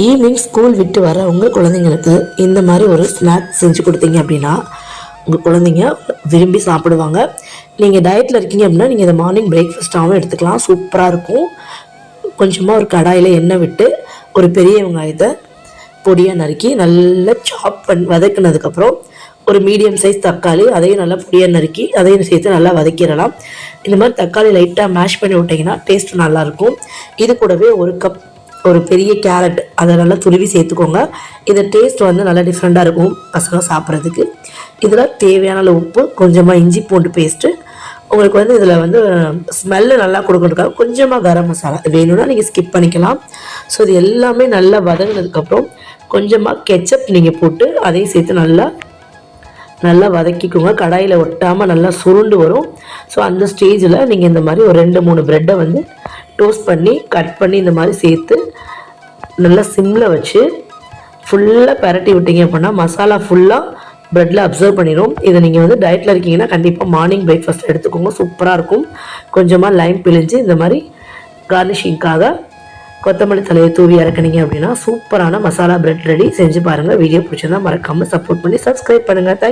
Evening school விட்டு வர உங்கள் குழந்தைங்களுக்கு இந்த மாதிரி ஒரு ஸ்நாக்ஸ் செஞ்சு கொடுத்தீங்க அப்படின்னா உங்கள் குழந்தைங்க விரும்பி சாப்பிடுவாங்க. நீங்கள் டயட்டில் இருக்கீங்க அப்படின்னா நீங்கள் இதை மார்னிங் பிரேக்ஃபாஸ்ட்டாகவும் எடுத்துக்கலாம். சூப்பராக இருக்கும். கொஞ்சமாக ஒரு கடாயில் எண்ணெய் விட்டு ஒரு பெரிய வெங்காயத்தை பொடியாக நறுக்கி நல்லா வதக்குனதுக்கப்புறம் ஒரு மீடியம் சைஸ் தக்காளி அதையும் நல்லா பொடியாக நறுக்கி அதையும் சேர்த்து நல்லா வதக்கிடலாம். இந்த மாதிரி தக்காளி லைட்டாக மேஷ் பண்ணி விட்டிங்கன்னா டேஸ்ட் நல்லாயிருக்கும். இது கூடவே ஒரு பெரிய கேரட் அதை நல்லா துருவி சேர்த்துக்கோங்க. இது டேஸ்ட் நல்லா டிஃப்ரெண்ட்டாக இருக்கும் பசங்க சாப்பிட்றதுக்கு. இதில் தேவையான உப்பு, கொஞ்சமாக இஞ்சி பூண்டு பேஸ்ட்டு, உங்களுக்கு இதில் ஸ்மெல்லு நல்லா கொடுக்கறதுக்காக கொஞ்சமாக கரம் மசாலா வேணும்னா நீங்கள் ஸ்கிப் பண்ணிக்கலாம். ஸோ இது எல்லாமே நல்லா வதங்கினதுக்கப்புறம் கொஞ்சமாக கெச்சப் நீங்கள் போட்டு அதையும் சேர்த்து நல்லா வதக்கிக்கோங்க. கடாயில் ஒட்டாமல் நல்லா சுருண்டு வரும். ஸோ அந்த ஸ்டேஜில் நீங்கள் இந்த மாதிரி ஒரு 2-3 ப்ரெட்டை டோஸ்ட் பண்ணி கட் பண்ணி இந்த மாதிரி சேர்த்து நல்லா சிம்மில் வச்சு ஃபுல்லாக பரட்டி விட்டீங்க அப்படின்னா மசாலா ஃபுல்லாக ப்ரெட்டில் அப்சர்வ் பண்ணிடும். இதை நீங்கள் டயட்டில் இருக்கீங்கன்னா கண்டிப்பாக மார்னிங் பிரேக்ஃபாஸ்ட் எடுத்துக்கோங்க. சூப்பராக இருக்கும். கொஞ்சமாக லைம் பிழிஞ்சு இந்த மாதிரி கார்னிஷிங்காக கொத்தமல்லி தலையை தூவி இறக்குனீங்க அப்படின்னா சூப்பரான மசாலா பிரெட் ரெடி. செஞ்சு பாருங்கள். வீடியோ பிடிச்சிருந்தா மறக்காமல் சப்போர்ட் பண்ணி சப்ஸ்கிரைப் பண்ணுங்கள். தேங்க்யூ.